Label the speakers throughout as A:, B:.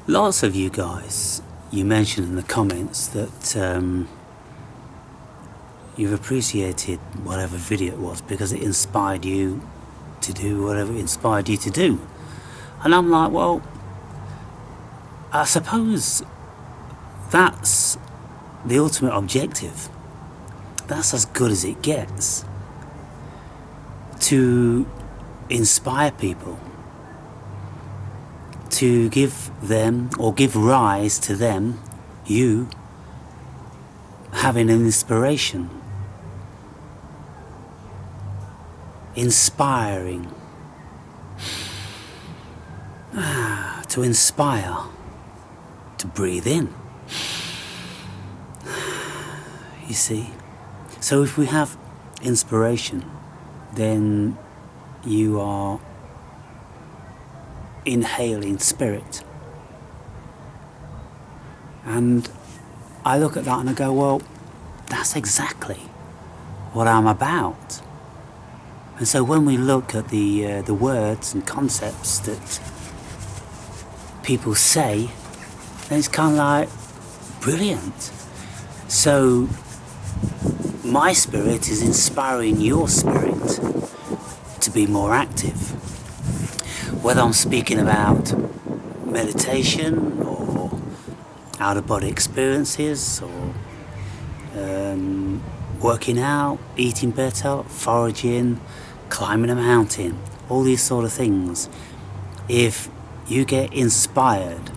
A: Lots of you guys, you mentioned in the comments that you've appreciated whatever video it was because it inspired you to do whatever it inspired you to do. And I'm like, well, I suppose that's the ultimate objective. That's as good as it gets. To inspire people. To give them, or give rise to them, you, having an inspiration. Inspiring. To inspire. To breathe in. You see? So if we have inspiration, then you are inhaling spirit. And I look at that and I go, well, that's exactly what I'm about. And so when we look at the words and concepts that people say, then it's kind of like, brilliant. So my spirit is inspiring your spirit to be more active. Whether I'm speaking about meditation or out-of-body experiences or working out, eating better, foraging, climbing a mountain, all these sort of things. If you get inspired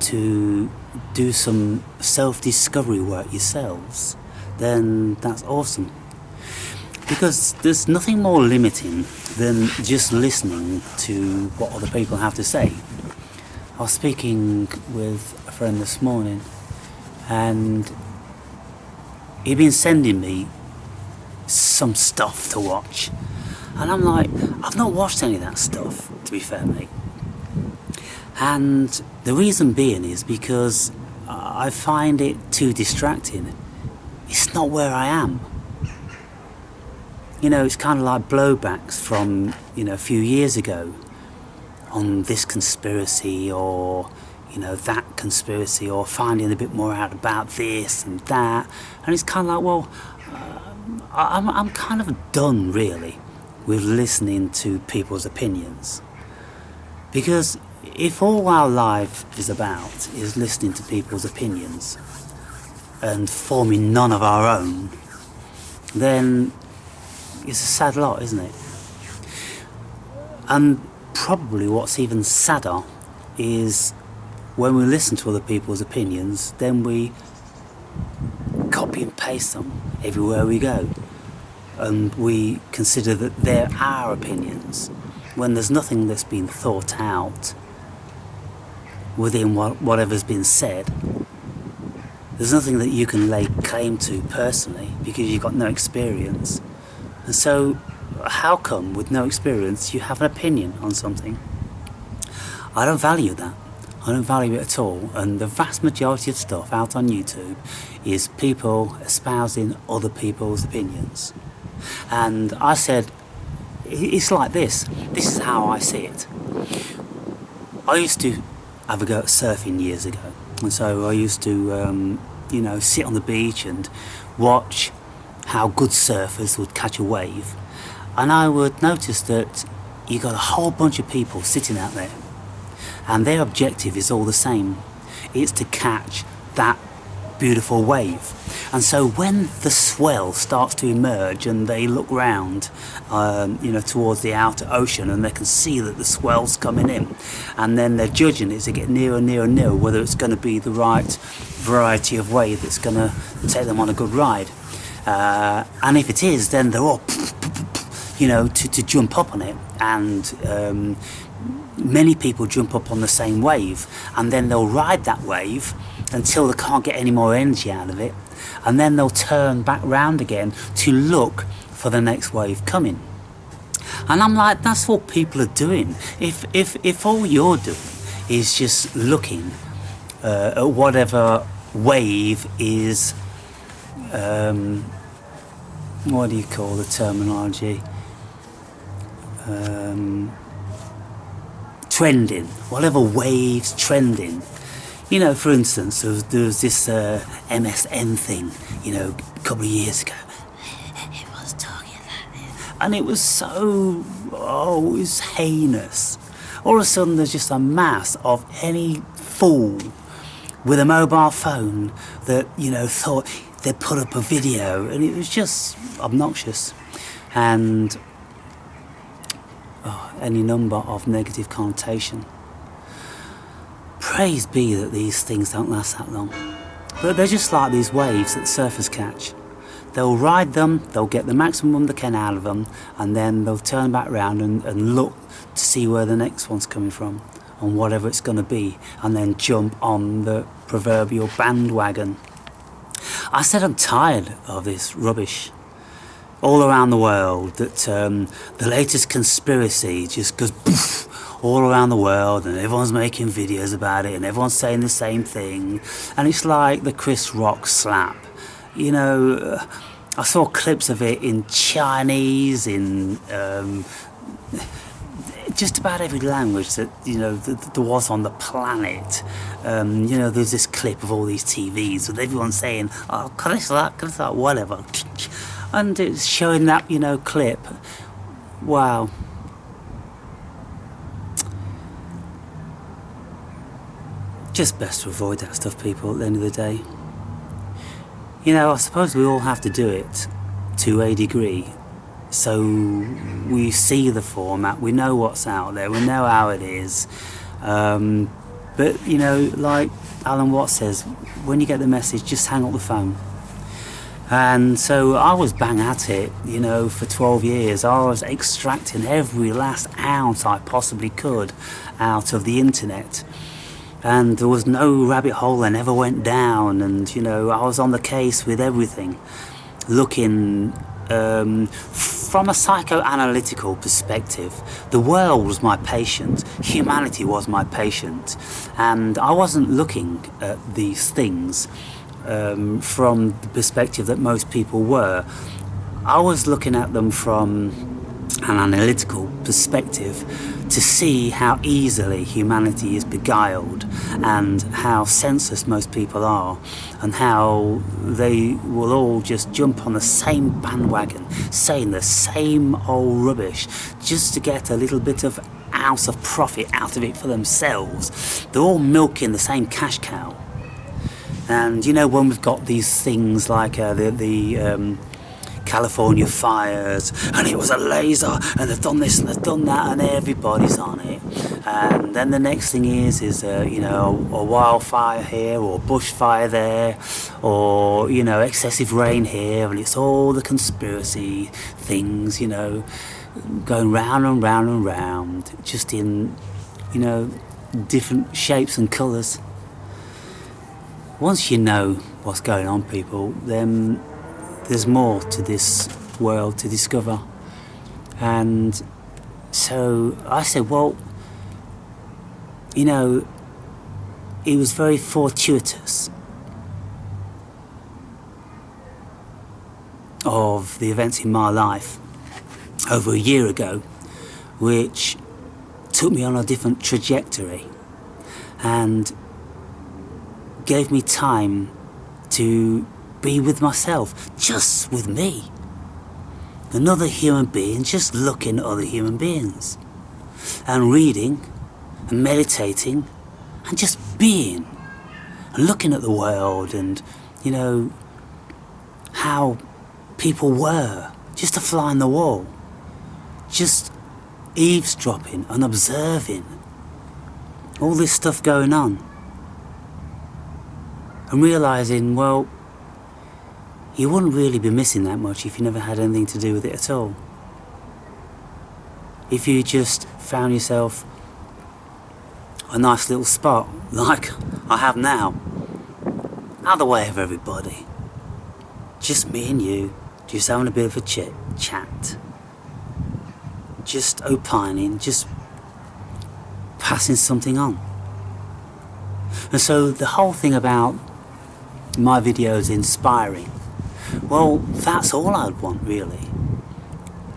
A: to do some self-discovery work yourselves, then that's awesome. Because there's nothing more limiting than just listening to what other people have to say. I was speaking with a friend this morning and he'd been sending me some stuff to watch. And I'm like, I've not watched any of that stuff, to be fair, mate. And the reason being is because I find it too distracting. It's not where I am. You know, it's kind of like blowbacks from, a few years ago on this conspiracy or, that conspiracy, or finding a bit more out about this and that. And it's kind of like, well, I'm kind of done, really, with listening to people's opinions. Because if all our life is about is listening to people's opinions and forming none of our own, then it's a sad lot, isn't it? And probably what's even sadder is when we listen to other people's opinions, then we copy and paste them everywhere we go. And we consider that they're our opinions, when there's nothing that's been thought out within whatever's been said. There's nothing that you can lay claim to personally because you've got no experience. And so, how come with no experience you have an opinion on something? I don't value that. I don't value it at all. And the vast majority of stuff out on YouTube is people espousing other people's opinions. And I said, it's like this. This is how I see it. I used to have a go at surfing years ago. And so I used to, sit on the beach and watch how good surfers would catch a wave. And I would notice that you got a whole bunch of people sitting out there. And their objective is all the same. It's to catch that beautiful wave. And so when the swell starts to emerge and they look round, towards the outer ocean, and they can see that the swell's coming in, and then they're judging it as they get nearer and nearer and nearer whether it's going to be the right variety of wave that's going to take them on a good ride. And if it is, then they're all, to jump up on it. And many people jump up on the same wave, and then they'll ride that wave until they can't get any more energy out of it, and then they'll turn back round again to look for the next wave coming. And I'm like, that's what people are doing. If all you're doing is just looking at whatever wave is, what do you call the terminology? trending, whatever wave's trending. You know, for instance, there was this MSN thing, you know, a couple of years ago. It was talking like this. And it was so, oh, it was heinous. All of a sudden there's just a mass of any fool with a mobile phone that, you know, thought they'd put up a video, and it was just obnoxious. And any number of negative connotation. Praise be that these things don't last that long. But they're just like these waves that surfers catch. They'll ride them, they'll get the maximum they can out of them, and then they'll turn back around and look to see where the next one's coming from, and whatever it's going to be, and then jump on the proverbial bandwagon. I said I'm tired of this rubbish all around the world, that the latest conspiracy just goes poof all around the world, and everyone's making videos about it, and everyone's saying the same thing, and it's like the Chris Rock slap. You know, I saw clips of it in Chinese, in just about every language that, you know, that there was on the planet. You know, there's this clip of all these TVs with everyone saying, oh, Chris Rock, whatever. And it's showing that, you know, clip. Wow. Just best to avoid that stuff, people, at the end of the day. You know, I suppose we all have to do it to a degree. So we see the format, we know what's out there, we know how it is. But, you know, like Alan Watts says, when you get the message, just hang up the phone. And so I was bang at it, you know, for 12 years. I was extracting every last ounce I possibly could out of the internet. And there was no rabbit hole that never went down. And, you know, I was on the case with everything, looking from a psychoanalytical perspective. The world was my patient, humanity was my patient, and I wasn't looking at these things from the perspective that most people were. I was looking at them from an analytical perspective to see how easily humanity is beguiled, and how senseless most people are, and how they will all just jump on the same bandwagon, saying the same old rubbish just to get a little bit of ounce of profit out of it for themselves. They're all milking the same cash cow. And you know, when we've got these things like the California fires, and it was a laser, and they've done this and they've done that, and everybody's on it. And then the next thing is you know, a wildfire here, or bushfire there, or, you know, excessive rain here, and it's all the conspiracy things, you know, going round and round and round, just in, you know, different shapes and colours. Once you know what's going on, people, then there's more to this world to discover. And so I said, well, you know, it was very fortuitous of the events in my life over a year ago, which took me on a different trajectory and gave me time to be with myself, just with me. Another human being, just looking at other human beings, and reading and meditating and just being and looking at the world, and, you know, how people were, just a fly on the wall, just eavesdropping and observing all this stuff going on, and realising, well, you wouldn't really be missing that much if you never had anything to do with it at all. If you just found yourself a nice little spot, like I have now, out of the way of everybody, just me and you, just having a bit of a chat, just opining, just passing something on. And so the whole thing about my videos inspiring, well, that's all I'd want, really.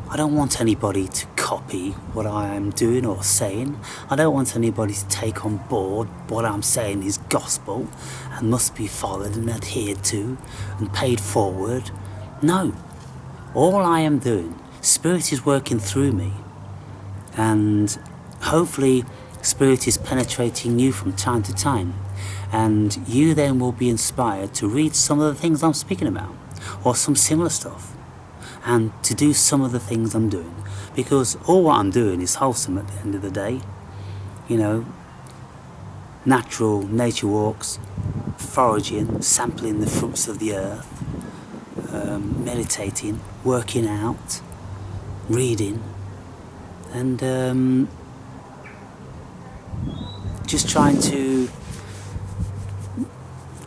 A: I don't want anybody to copy what I am doing or saying. I don't want anybody to take on board what I'm saying is gospel and must be followed and adhered to and paid forward. No. All I am doing, Spirit is working through me, and hopefully Spirit is penetrating you from time to time, and you then will be inspired to read some of the things I'm speaking about, or some similar stuff, and to do some of the things I'm doing, because all what I'm doing is wholesome at the end of the day. You know, natural nature walks, foraging, sampling the fruits of the earth, meditating, working out, reading, and just trying to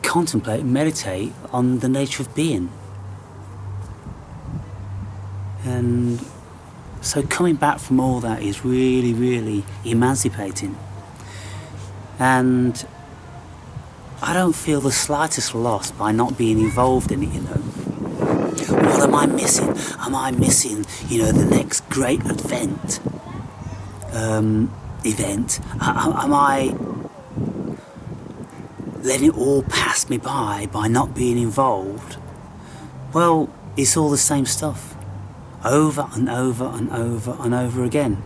A: contemplate and meditate on the nature of being. And so coming back from all that is really, really emancipating. And I don't feel the slightest loss by not being involved in it, you know. What am I missing? Am I missing, you know, the next great event? Am I letting it all pass me by not being involved? Well, it's all the same stuff, over and over and over and over again.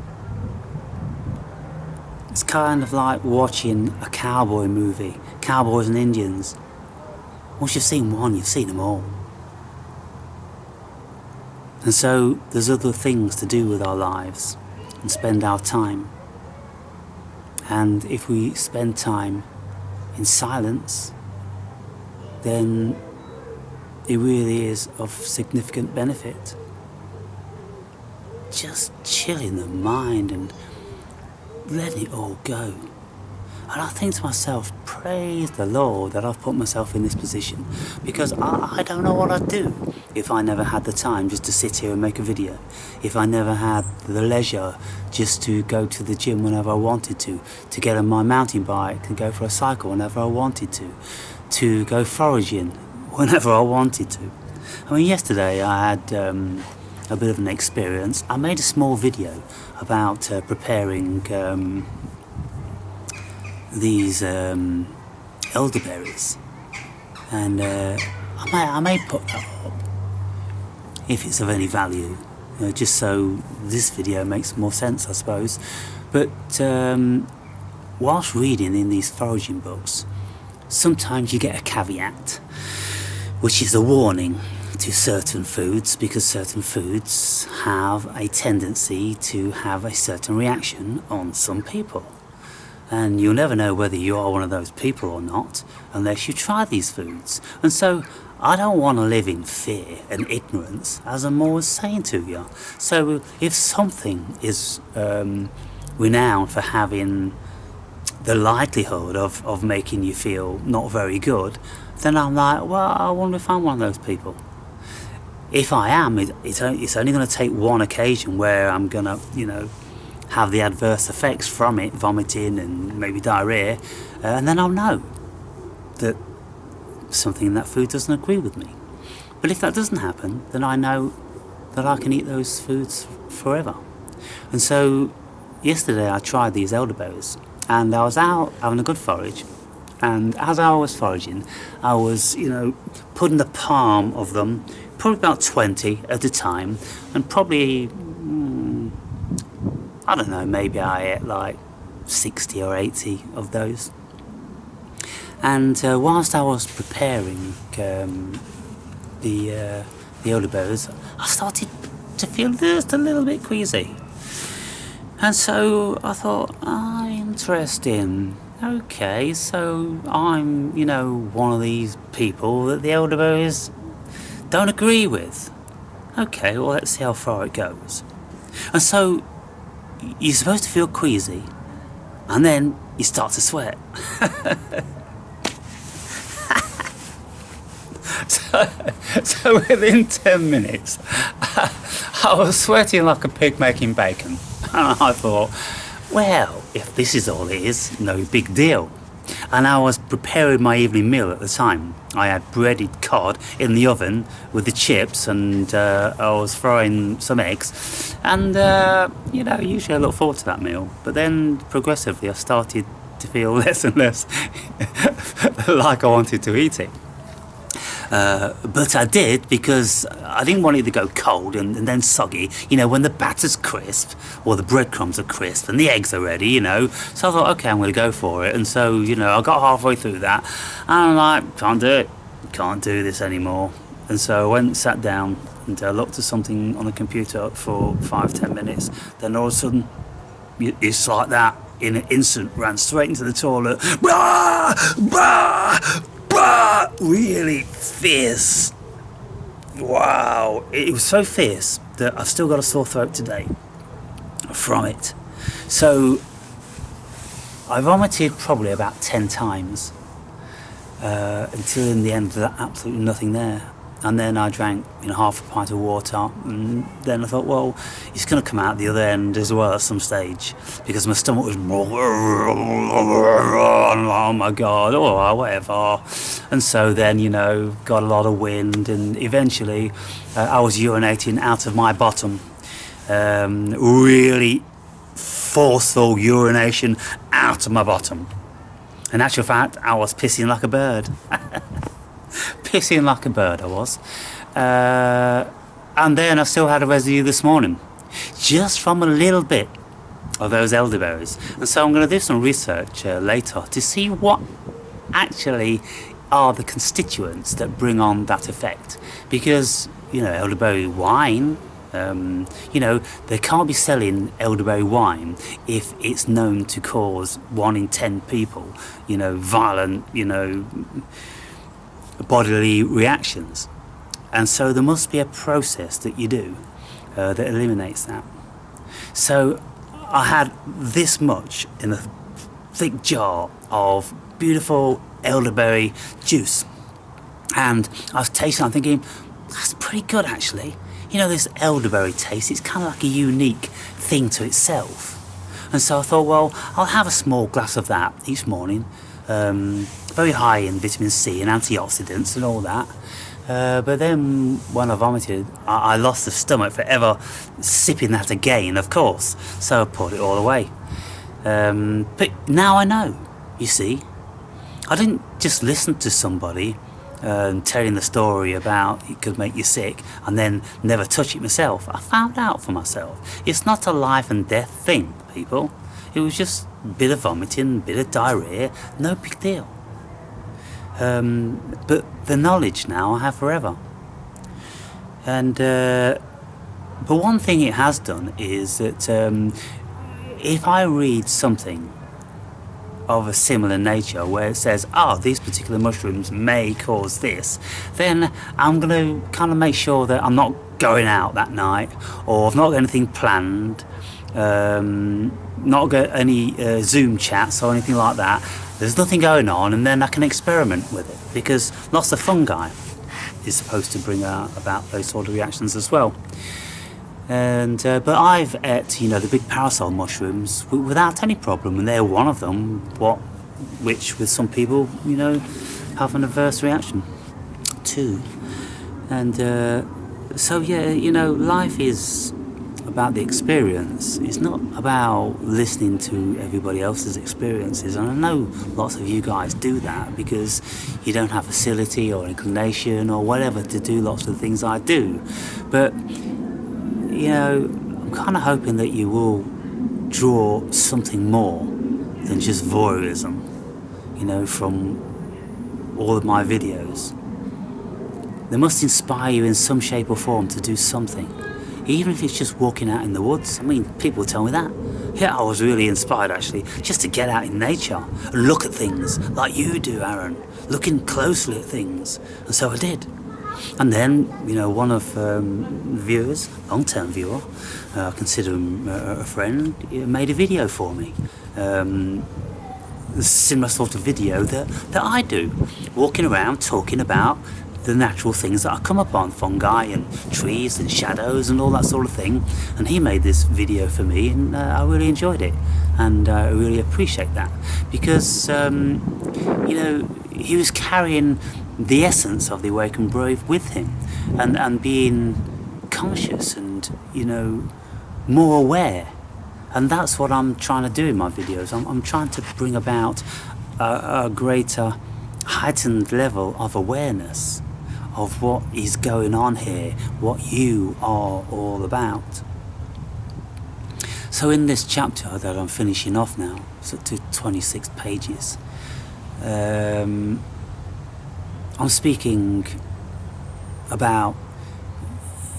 A: It's kind of like watching a cowboy movie, Cowboys and Indians. Once you've seen one, you've seen them all. And so there's other things to do with our lives and spend our time. And if we spend time in silence, then it really is of significant benefit. Just chilling the mind and letting it all go. And I think to myself, praise the Lord that I've put myself in this position, because I don't know what I'd do if I never had the time just to sit here and make a video, if I never had the leisure just to go to the gym whenever I wanted to get on my mountain bike and go for a cycle whenever I wanted to go foraging whenever I wanted to. I mean, yesterday I had a bit of an experience. I made a small video about preparing these elderberries, and I may put that up if it's of any value, you know, just so this video makes more sense, I suppose. But whilst reading in these foraging books, sometimes you get a caveat, which is a warning to certain foods, because certain foods have a tendency to have a certain reaction on some people. And you'll never know whether you are one of those people or not unless you try these foods. And so I don't want to live in fear and ignorance, as I'm always saying to you. So if something is renowned for having the likelihood of making you feel not very good, then I'm like, well, I wonder if I'm one of those people. If I am, it's only going to take one occasion where I'm going to, you know, have the adverse effects from it, vomiting and maybe diarrhea, and then I'll know that something in that food doesn't agree with me. But if that doesn't happen, then I know that I can eat those foods forever. And so yesterday I tried these elderberries, and I was out having a good forage, and as I was foraging, I was, you know, putting the palm of them, probably about 20 at a time, and probably I don't know, maybe I ate like 60 or 80 of those. And whilst I was preparing the elderberries, I started to feel just a little bit queasy. And so I thought, interesting. Okay, so I'm, you know, one of these people that the elderberries don't agree with. Okay, well, let's see how far it goes. And so you're supposed to feel queasy, and then you start to sweat. so within 10 minutes, I was sweating like a pig making bacon. And I thought, well, if this is all it is, no big deal. and I was preparing my evening meal at the time. I had breaded cod in the oven with the chips, and I was frying some eggs, and you know, usually I look forward to that meal, but then progressively I started to feel less and less like I wanted to eat it. But I did, because I didn't want it to go cold and then soggy, you know, when the batter's crisp or the breadcrumbs are crisp and the eggs are ready, you know. So I thought, okay, I'm going to go for it. And so, you know, I got halfway through that and I'm like, can't do it, can't do this anymore. And so I went and sat down and looked at something on the computer for 5-10 minutes. Then all of a sudden, it's like that, in an instant, ran straight into the toilet. Bah! Bah! Bah! Really fierce. Wow, it was so fierce that I've still got a sore throat today from it. So I vomited probably about 10 times until in the end there was absolutely nothing there. And then I drank, you know, half a pint of water, and then I thought, well, it's going to come out the other end as well at some stage, because my stomach was, oh my God, oh, whatever. And so then, you know, got a lot of wind, and eventually I was urinating out of my bottom. Really forceful urination out of my bottom. In actual fact, I was pissing like a bird. Pissing like a bird I was. And then I still had a residue this morning, just from a little bit of those elderberries. And so I'm going to do some research later to see what actually are the constituents that bring on that effect. Because, you know, elderberry wine, you know, they can't be selling elderberry wine if it's known to cause 1 in 10 people, you know, violent, you know, bodily reactions. And so there must be a process that you do that eliminates that. So I had this much in a thick jar of beautiful elderberry juice, and I was tasting, I'm thinking, that's pretty good actually. You know, this elderberry taste, it's kind of like a unique thing to itself. And so I thought, well, I'll have a small glass of that each morning. Very high in vitamin C and antioxidants and all that. But then when I vomited, I lost the stomach for ever sipping that again, of course. So I put it all away. But now I know, you see. I didn't just listen to somebody telling the story about it could make you sick and then never touch it myself. I found out for myself. It's not a life and death thing, people. It was just a bit of vomiting, a bit of diarrhea, no big deal. But the knowledge now I have forever. And but one thing it has done is that if I read something of a similar nature where it says, oh, these particular mushrooms may cause this, then I'm going to kind of make sure that I'm not going out that night, or I've not got anything planned, not got any Zoom chats or anything like that. There's nothing going on, and then I can experiment with it, because lots of fungi is supposed to bring about those sort of reactions as well. And but I've ate, you know, the big parasol mushrooms without any problem, and they're one of them, which with some people, you know, have an adverse reaction to. And so yeah, you know, life is about the experience. It's not about listening to everybody else's experiences, and I know lots of you guys do that because you don't have facility or inclination or whatever to do lots of the things I do. But you know, I'm kind of hoping that you will draw something more than just voyeurism, you know, from all of my videos. They must inspire you in some shape or form to do something, even if it's just walking out in the woods. I mean, people tell me that. Yeah, I was really inspired actually, just to get out in nature and look at things like you do, Aaron, looking closely at things. And so I did. And then, you know, one of the viewers, long-term viewer, I consider him a friend, made a video for me. A similar sort of video that I do, walking around talking about the natural things that I come upon, fungi and trees and shadows and all that sort of thing. And he made this video for me, and I really enjoyed it, and I really appreciate that, because you know, he was carrying the essence of the Awakened Brave with him, and being conscious and, you know, more aware. And that's what I'm trying to do in my videos. I'm trying to bring about a greater heightened level of awareness of what is going on here, what you are all about. So in this chapter that I'm finishing off now, so to 26 pages, I'm speaking about,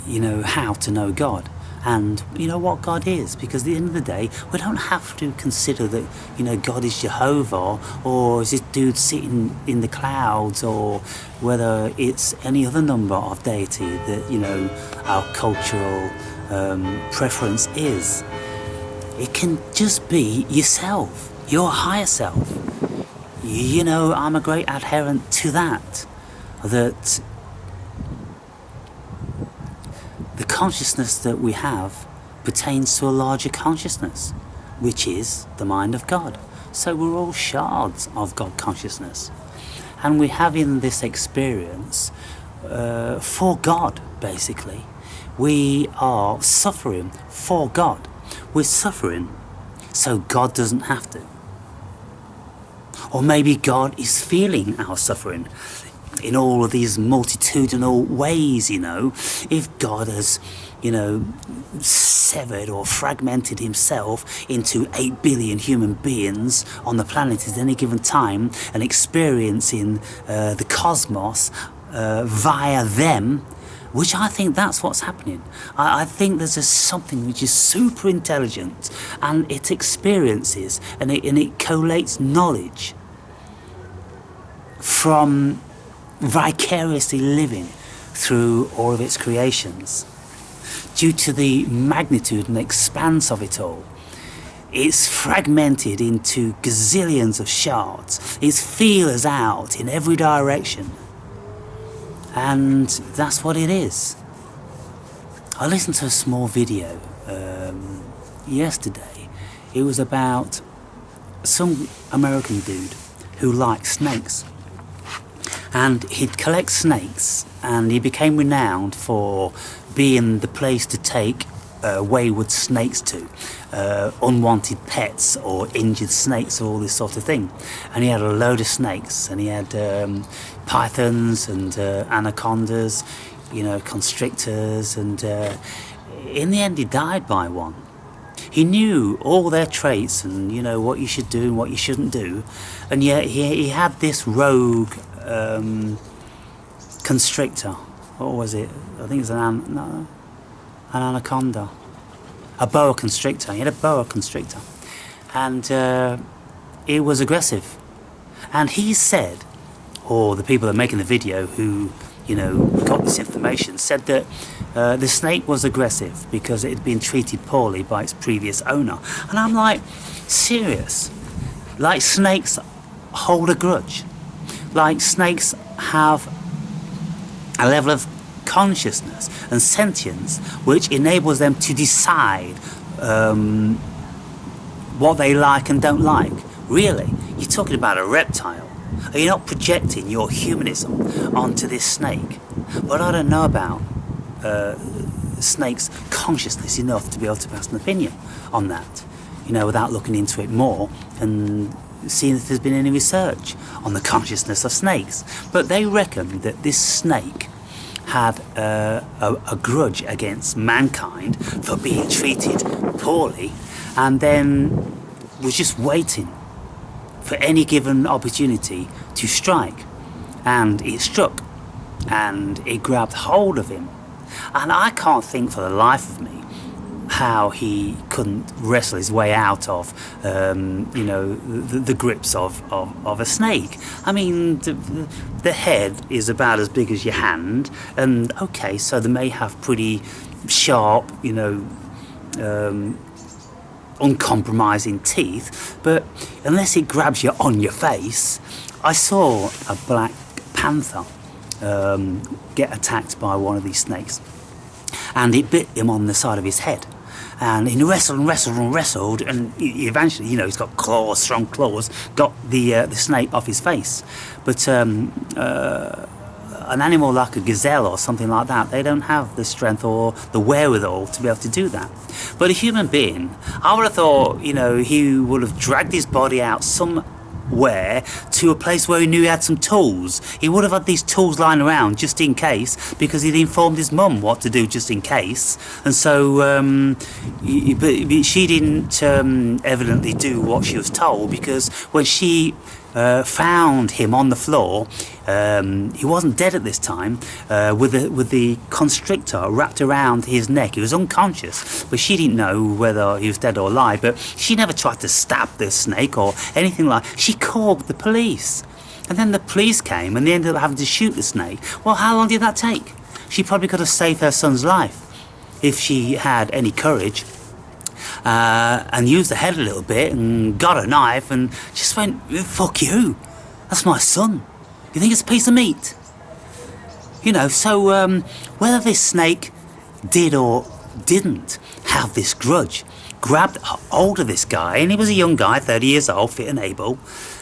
A: you know, how to know God, and, you know, what God is, because at the end of the day, we don't have to consider that, you know, God is Jehovah, or is this dude sitting in the clouds, or whether it's any other number of deity that, you know, our cultural preference is. It can just be yourself, your higher self. You know, I'm a great adherent to that the consciousness that we have pertains to a larger consciousness, which is the mind of God. So we're all shards of God consciousness, and we're having this experience for God, basically. We are suffering for God. We're suffering so God doesn't have to. Or maybe God is feeling our suffering in all of these multitudinal ways, you know. If God has, you know, severed or fragmented himself into 8 billion human beings on the planet at any given time, and experiencing the cosmos via them, which I think that's what's happening. I think there's just something which is super intelligent, and it experiences and it collates knowledge from vicariously living through all of its creations. Due to the magnitude and expanse of it all, it's fragmented into gazillions of shards. It's feelers out in every direction. And that's what it is. I listened to a small video yesterday. It was about some American dude who liked snakes. And he'd collect snakes, and he became renowned for being the place to take wayward snakes to, unwanted pets or injured snakes, or all this sort of thing. And he had a load of snakes, and he had pythons and anacondas, you know, constrictors, and in the end he died by one. He knew all their traits and, you know, what you should do and what you shouldn't do, and yet he had this rogue constrictor. What was it? I think it was an anaconda. A boa constrictor. He had a boa constrictor. And it was aggressive. And he said, or the people that are making the video who, you know, got this information, said that the snake was aggressive because it had been treated poorly by its previous owner. And I'm like, serious? Like snakes hold a grudge? Like snakes have a level of consciousness and sentience which enables them to decide what they like and don't like? Really? You're talking about a reptile. Are you not projecting your humanism onto this snake? But I don't know about snakes' consciousness enough to be able to pass an opinion on that, you know, without looking into it more and seeing if there's been any research on the consciousness of snakes. But they reckon that this snake had a grudge against mankind for being treated poorly, and then was just waiting for any given opportunity to strike. And it struck, and it grabbed hold of him. And I can't think for the life of me how he couldn't wrestle his way out of, you know, the grips of a snake. I mean, the head is about as big as your hand, and okay, so they may have pretty sharp, you know, uncompromising teeth, but unless it grabs you on your face. I saw a black panther get attacked by one of these snakes, and it bit him on the side of his head. And he wrestled and wrestled and wrestled, and eventually, you know, he's got claws, strong claws, got the snake off his face. But an animal like a gazelle or something like that, they don't have the strength or the wherewithal to be able to do that. But a human being, I would have thought, you know, he would have dragged his body out somewhere to a place where he knew he had some tools. He would have had these tools lying around just in case, because he'd informed his mum what to do just in case. And so but she didn't evidently do what she was told, because when she found him on the floor, he wasn't dead at this time, with the constrictor wrapped around his neck. He was unconscious, but she didn't know whether he was dead or alive. But she never tried to stab the snake or anything like that. She called the police, and then the police came and they ended up having to shoot the snake. Well, how long did that take? She probably could have saved her son's life if she had any courage, and used the head a little bit and got a knife and just went, fuck you, that's my son. You think it's a piece of meat? You know, so whether this snake did or didn't have this grudge, grabbed hold of this guy, and he was a young guy, 30 years old, fit and able,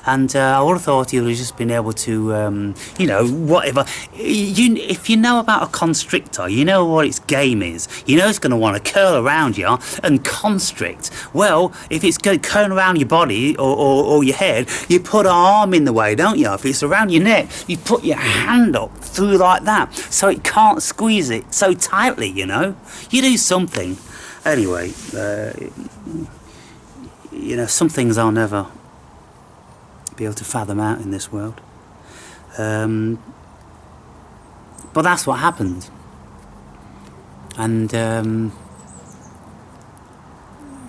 A: and I would have thought he would have just been able to, you know, whatever. If you know about a constrictor, you know what its game is. You know it's going to want to curl around you and constrict. Well, if it's going to curl around your body or your head, you put an arm in the way, don't you? If it's around your neck, you put your hand up through like that, so it can't squeeze it so tightly, you know? You do something. Anyway, you know, some things I'll never be able to fathom out in this world. But that's what happened. And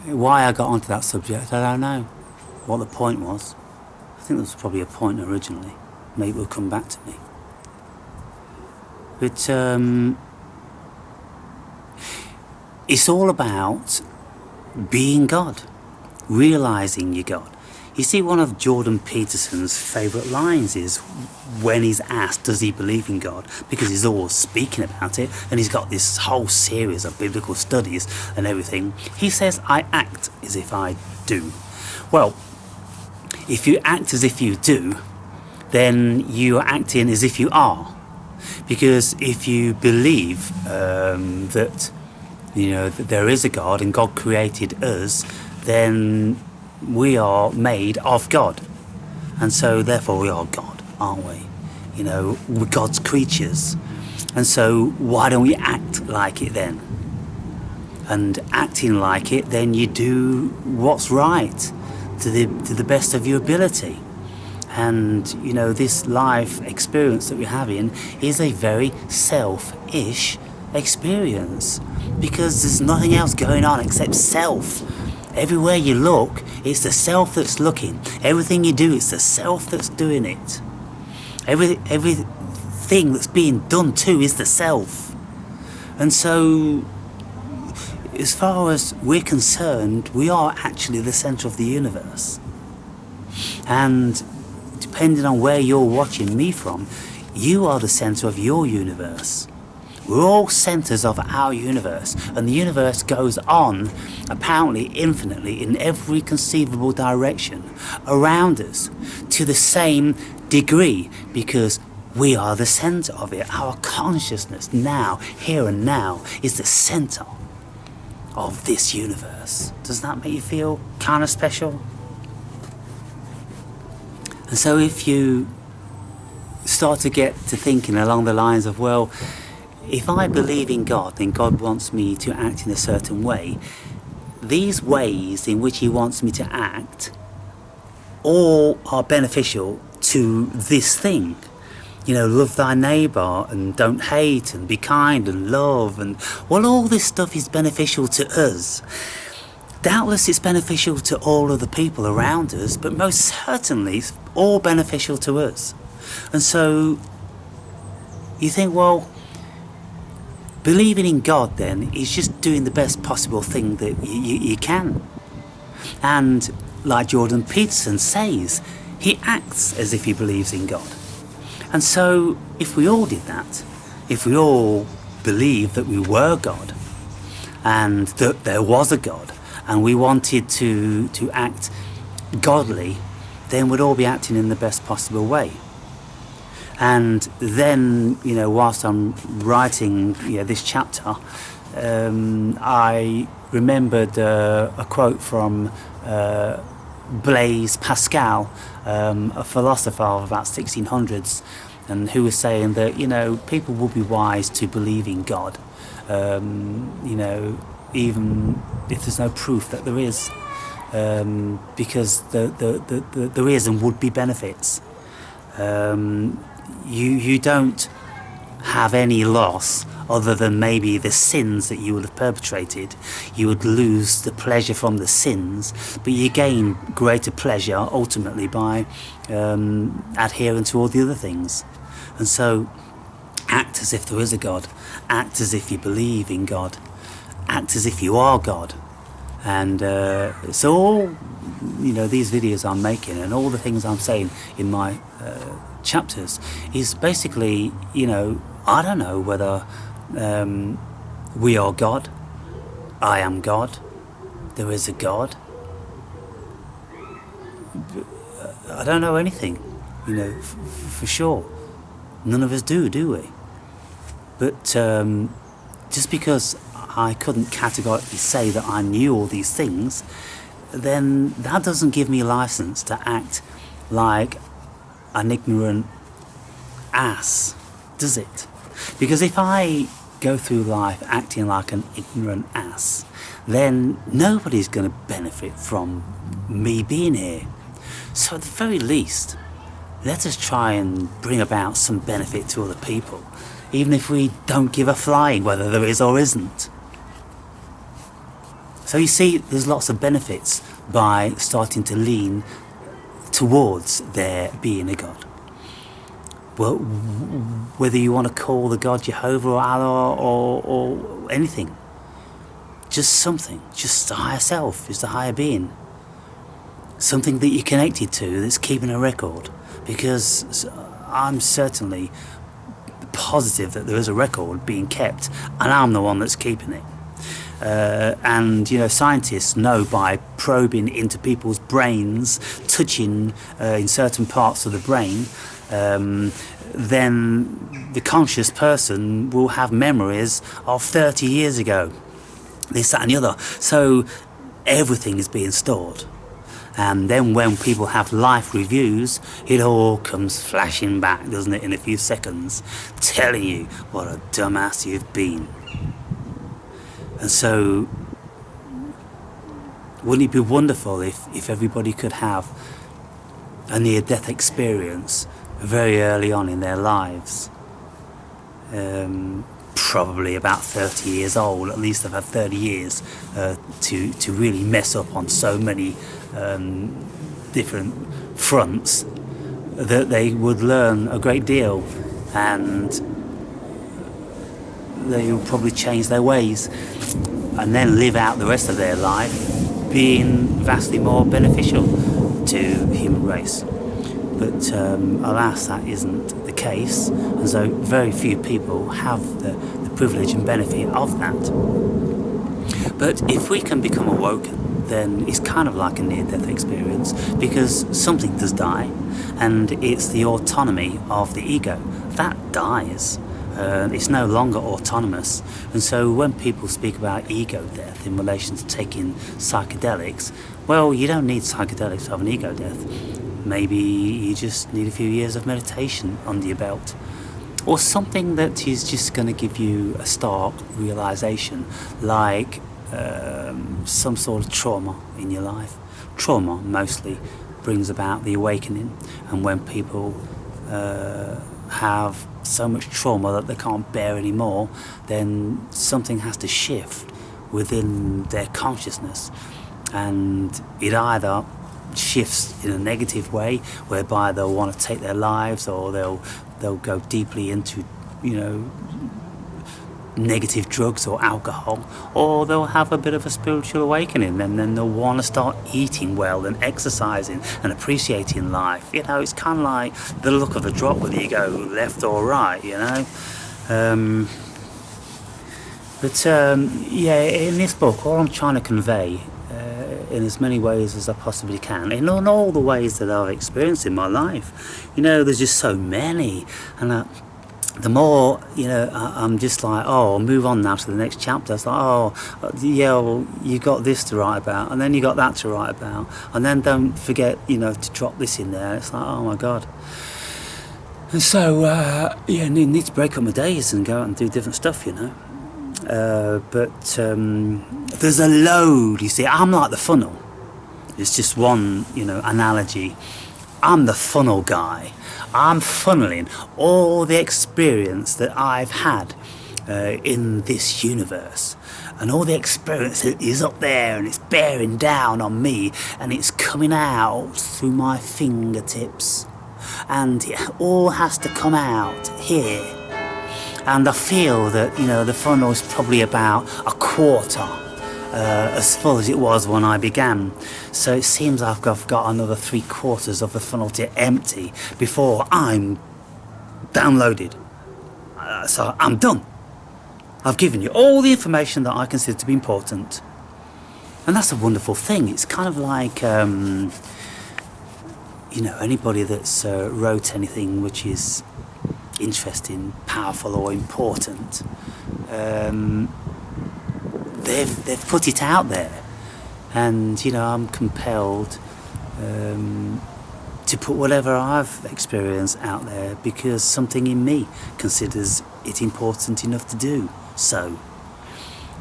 A: why I got onto that subject, I don't know. What the point was. I think there was probably a point originally. Maybe it will come back to me. But it's all about being God, realising you're God. You see, one of Jordan Peterson's favourite lines is when he's asked, does he believe in God? Because he's always speaking about it, and he's got this whole series of biblical studies and everything. He says, I act as if I do. Well, if you act as if you do, then you are acting as if you are. Because if you believe that, you know, that there is a God and God created us, then we are made of God, and so therefore we are God, aren't we? You know, we're God's creatures, and so why don't we act like it then? And acting like it, then you do what's right to the best of your ability. And you know, this life experience that we're having is a very selfish experience, because there's nothing else going on except self. Everywhere you look, it's the self that's looking. Everything you do, it's the self that's doing it. Everything that's being done to is the self. And so, as far as we're concerned, we are actually the centre of the universe. And depending on where you're watching me from, you are the centre of your universe. We're all centres of our universe, and the universe goes on, apparently infinitely, in every conceivable direction around us, to the same degree, because we are the centre of it. Our consciousness now, here and now, is the centre of this universe. Does that make you feel kind of special? And so if you start to get to thinking along the lines of, well, if I believe in God, then God wants me to act in a certain way. These ways in which he wants me to act all are beneficial to this thing. You know, love thy neighbour, and don't hate, and be kind, and love, and well, all this stuff is beneficial to us. Doubtless it's beneficial to all of the people around us, but most certainly it's all beneficial to us. And so you think, well, believing in God then is just doing the best possible thing that you can. And like Jordan Peterson says, he acts as if he believes in God. And so if we all did that, if we all believed that we were God and that there was a God and we wanted to act godly, then we'd all be acting in the best possible way. And then, whilst I'm writing this chapter, I remembered a quote from Blaise Pascal, a philosopher of about 1600s, and who was saying that people will be wise to believe in God, even if there's no proof that there is, because there is and would be benefits. You don't have any loss other than maybe the sins that you would have perpetrated. You would lose the pleasure from the sins, but you gain greater pleasure ultimately by adhering to all the other things. And so act as if there is a God, act as if you believe in God, act as if you are God. And so all these videos I'm making and all the things I'm saying in my chapters is basically, I don't know whether we are God, I am God, there is a God. I don't know anything, for sure. None of us do we? But just because I couldn't categorically say that I knew all these things, then that doesn't give me license to act like an ignorant ass, does it? Because if I go through life acting like an ignorant ass, then nobody's going to benefit from me being here. So at the very least, let us try and bring about some benefit to other people, even if we don't give a flying whether there is or isn't. So you see, there's lots of benefits by starting to lean towards there being a God. Well, whether you want to call the God Jehovah or Allah or anything, just something, just the higher self, just the higher being. Something that you're connected to that's keeping a record, because I'm certainly positive that there is a record being kept and I'm the one that's keeping it. And scientists know by probing into people's brains, touching in certain parts of the brain, then the conscious person will have memories of 30 years ago, this, that and the other. So everything is being stored. And then when people have life reviews, it all comes flashing back, doesn't it, in a few seconds, telling you what a dumbass you've been. And so, wouldn't it be wonderful if everybody could have a near-death experience very early on in their lives? Probably about 30 years old, at least they've had 30 years to really mess up on so many different fronts that they would learn a great deal, and they will probably change their ways and then live out the rest of their life being vastly more beneficial to the human race. But alas, that isn't the case, and so very few people have the privilege and benefit of that. But if we can become awoken, then it's kind of like a near-death experience, because something does die, and it's the autonomy of the ego that dies. It's no longer autonomous. And so when people speak about ego death in relation to taking psychedelics, well, you don't need psychedelics to have an ego death. Maybe you just need a few years of meditation under your belt, or something that is just going to give you a stark realization, like some sort of trauma in your life. Trauma mostly brings about the awakening, and when people have so much trauma that they can't bear anymore, then something has to shift within their consciousness, and it either shifts in a negative way, whereby they'll want to take their lives, or they'll go deeply into negative drugs or alcohol, or they'll have a bit of a spiritual awakening, and then they'll want to start eating well and exercising and appreciating life. You know, it's kind of like the luck of the drop, whether you go left or right, you know. Yeah, in this book, all I'm trying to convey, in as many ways as I possibly can, in all the ways that I've experienced in my life. You know, there's just so many, and the more, you know, I'm just like, oh, I'll move on now to the next chapter. It's like, oh, yeah, well, you got this to write about, and then you got that to write about, and then don't forget, you know, to drop this in there. It's like, oh my God. And so, yeah, I need to break up my days and go out and do different stuff, you know. There's a load, you see. I'm like the funnel. It's just one, you know, analogy. I'm the funnel guy. I'm funneling all the experience that I've had in this universe, and all the experience is up there, and it's bearing down on me, and it's coming out through my fingertips, and it all has to come out here. And I feel that, you know, the funnel is probably about a quarter as full as it was when I began. So it seems I've got another 3/4 of the funnel to empty before I'm downloaded. So I'm done. I've given you all the information that I consider to be important. And that's a wonderful thing. It's kind of like, you know, anybody that's wrote anything which is interesting, powerful or important, they've put it out there, and you know, I'm compelled to put whatever I've experienced out there because something in me considers it important enough to do so.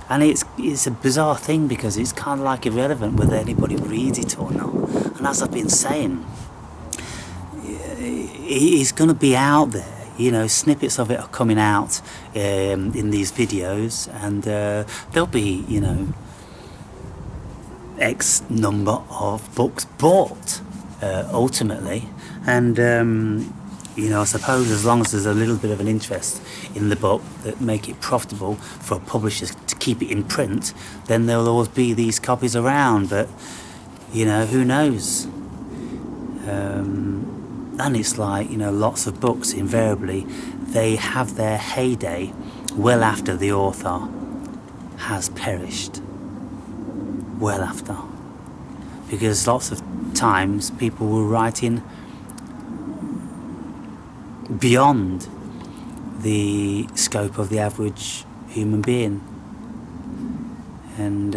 A: And it's a bizarre thing because it's kind of like irrelevant whether anybody reads it or not. And as I've been saying, it's going to be out there. You know, snippets of it are coming out in these videos, and there'll be, you know, X number of books bought ultimately, and you know, I suppose as long as there's a little bit of an interest in the book that make it profitable for publishers to keep it in print, then there'll always be these copies around. But you know, who knows? And it's like, you know, lots of books, invariably, they have their heyday well after the author has perished. Well after. Because lots of times people were writing beyond the scope of the average human being. And,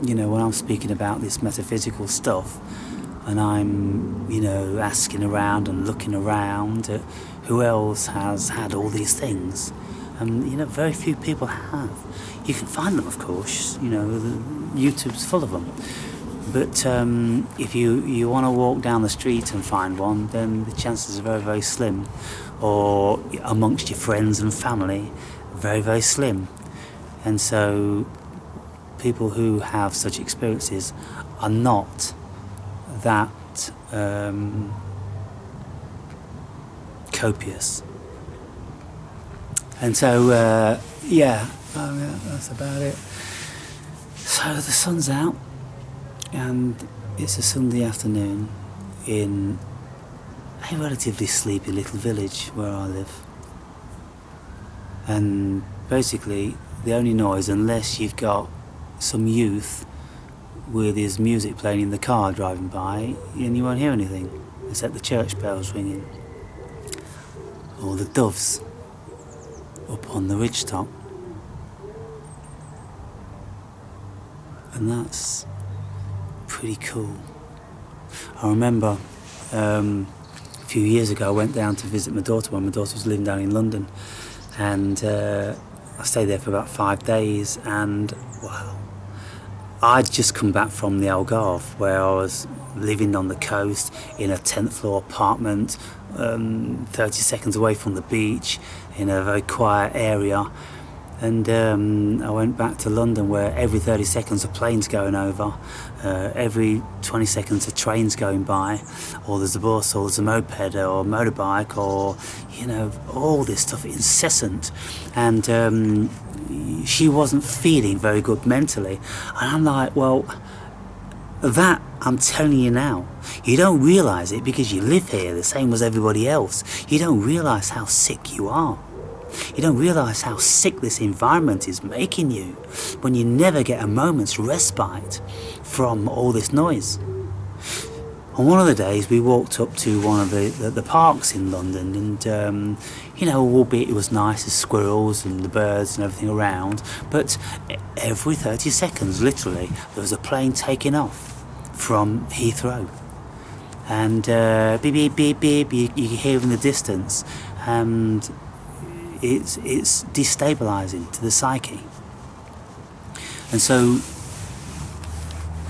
A: you know, when I'm speaking about this metaphysical stuff, and I'm, you know, asking around and looking around at who else has had all these things. And, you know, very few people have. You can find them, of course, you know, YouTube's full of them. But if you want to walk down the street and find one, then the chances are very, very slim. Or amongst your friends and family, very, very slim. And so people who have such experiences are not that copious. And so yeah, that's about it. So the sun's out, and it's a Sunday afternoon in a relatively sleepy little village where I live. And basically the only noise, unless you've got some youth with his music playing in the car driving by, and you won't hear anything except the church bells ringing or the doves up on the ridgetop. And that's pretty cool. I remember a few years ago I went down to visit my daughter when my daughter was living down in London, and I stayed there for about 5 days, and wow, I'd just come back from the Algarve, where I was living on the coast in a 10th floor apartment, 30 seconds away from the beach, in a very quiet area. And I went back to London, where every 30 seconds a plane's going over, every 20 seconds a train's going by, or there's a bus, or there's a moped, or a motorbike, or, you know, all this stuff, incessant. And she wasn't feeling very good mentally. And I'm like, well, that, I'm telling you now, you don't realise it because you live here the same as everybody else. You don't realise how sick you are. You don't realise how sick this environment is making you when you never get a moment's respite from all this noise. On one of the days we walked up to one of the parks in London, and you know, albeit it was nice, the squirrels and the birds and everything around, but every 30 seconds literally there was a plane taking off from Heathrow, and beep beep beep beep, you can hear in the distance, and it's destabilising to the psyche. And so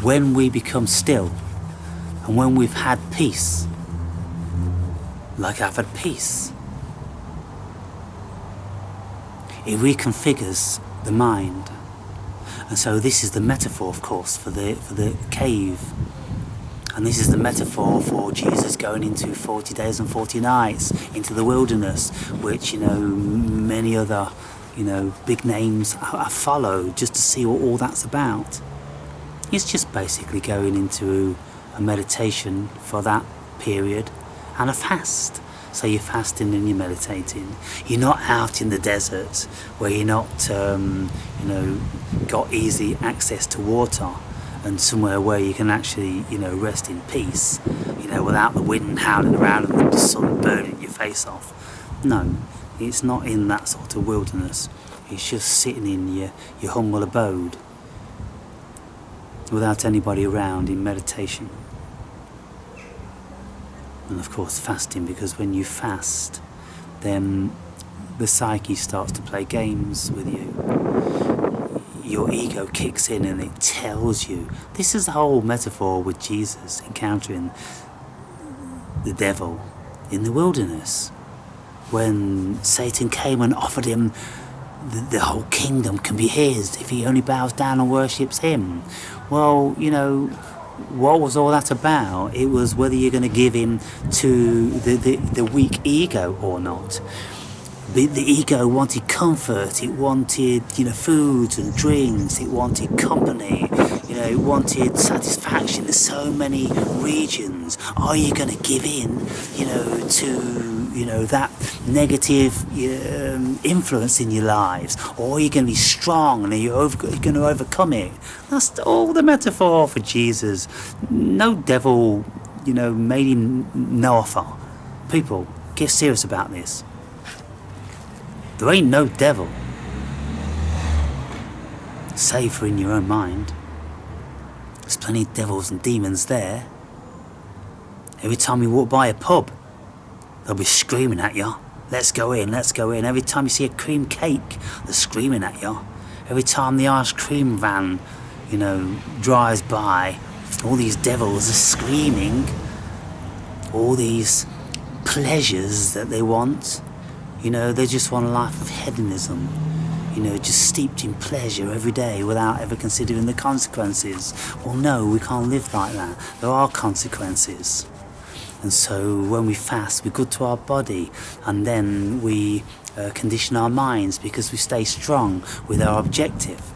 A: when we become still, and when we've had peace, like I've had peace, it reconfigures the mind. And so this is the metaphor, of course, for the cave. And this is the metaphor for Jesus going into 40 days and 40 nights into the wilderness, which, you know, many other, you know, big names have followed just to see what all that's about. It's just basically going into a meditation for that period and a fast. So you're fasting and you're meditating. You're not out in the desert where you're not, you know, got easy access to water, and somewhere where you can actually, you know, rest in peace, you know, without the wind howling around and the sun burning your face off. No, it's not in that sort of wilderness. It's just sitting in your humble abode without anybody around in meditation. And of course fasting, because when you fast, then the psyche starts to play games with you. Your ego kicks in and it tells you. This is the whole metaphor with Jesus encountering the devil in the wilderness, when Satan came and offered him the whole kingdom can be his if he only bows down and worships him. Well, you know, what was all that about? It was whether you're going to give in to the weak ego or not. The ego wanted comfort, it wanted, you know, foods and drinks, it wanted company, you know, it wanted satisfaction. There's so many regions. Are you going to give in, you know, to, you know, that negative influence in your lives? Or are you going to be strong and you're going to overcome it? That's all the metaphor for Jesus. No devil, you know, made him no offer. People, get serious about this. There ain't no devil, save for in your own mind. There's plenty of devils and demons there. Every time you walk by a pub, they'll be screaming at you, let's go in, let's go in. Every time you see a cream cake, they're screaming at you. Every time the ice cream van, you know, drives by, all these devils are screaming. All these pleasures that they want. You know, they just want a life of hedonism, you know, just steeped in pleasure every day without ever considering the consequences. Well, no, we can't live like that. There are consequences. And so when we fast, we're good to our body, and then we condition our minds because we stay strong with our objective.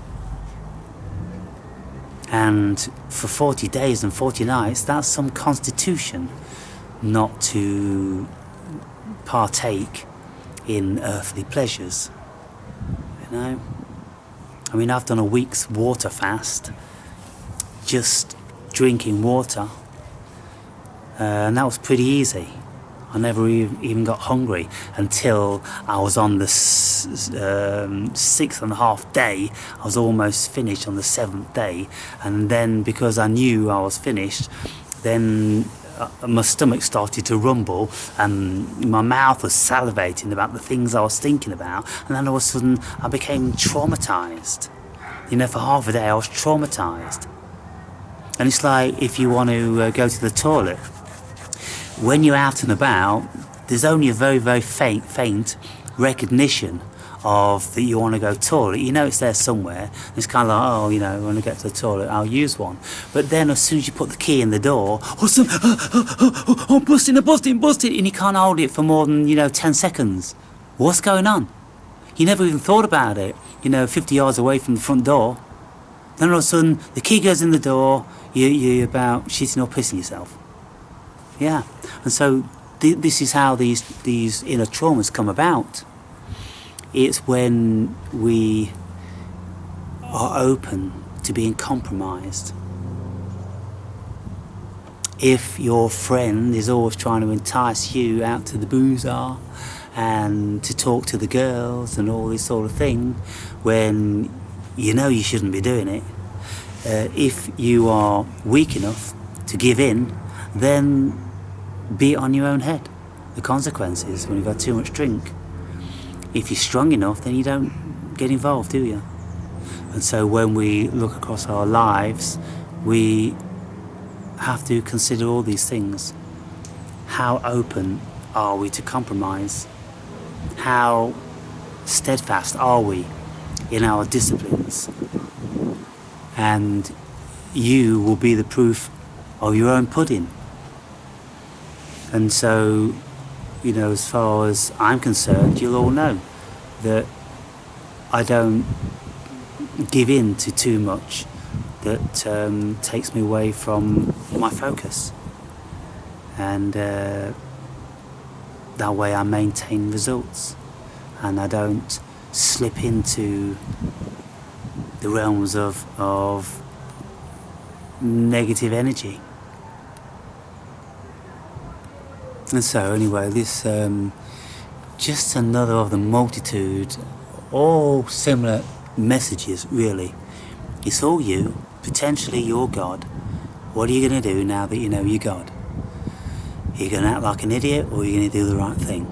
A: And for 40 days and 40 nights, that's some constitution not to partake in earthly pleasures, you know. I mean, I've done a week's water fast, just drinking water, and that was pretty easy. I never even got hungry until I was on the 6.5 day. I was almost finished on the 7th day, and then because I knew I was finished, then my stomach started to rumble and my mouth was salivating about the things I was thinking about, and then all of a sudden I became traumatized. You know, for half a day I was traumatized. And it's like if you want to go to the toilet, when you're out and about, there's only a very, very faint recognition of that you want to go toilet, you know it's there somewhere. It's kind of like, oh, you know, when I get to the toilet, I'll use one. But then as soon as you put the key in the door, oh, busting, and you can't hold it for more than, 10 seconds. What's going on? You never even thought about it, 50 yards away from the front door. Then all of a sudden, the key goes in the door, you're about shitting or pissing yourself. Yeah, and so this is how these inner traumas come about. It's when we are open to being compromised. If your friend is always trying to entice you out to the boozer and to talk to the girls and all this sort of thing, when you know you shouldn't be doing it, if you are weak enough to give in, then be it on your own head. The consequences when you've had too much drink. If you're strong enough, then you don't get involved, do you? And so when we look across our lives, we have to consider all these things. How open are we to compromise? How steadfast are we in our disciplines? And you will be the proof of your own pudding. And so, as far as I'm concerned, you'll all know that I don't give in to too much that takes me away from my focus. And that way I maintain results, and I don't slip into the realms of negative energy. And so anyway, this just another of the multitude, all similar messages really. It's all you, potentially your God. What are you going to do now that you know you're God? Are you going to act like an idiot, or are you going to do the right thing?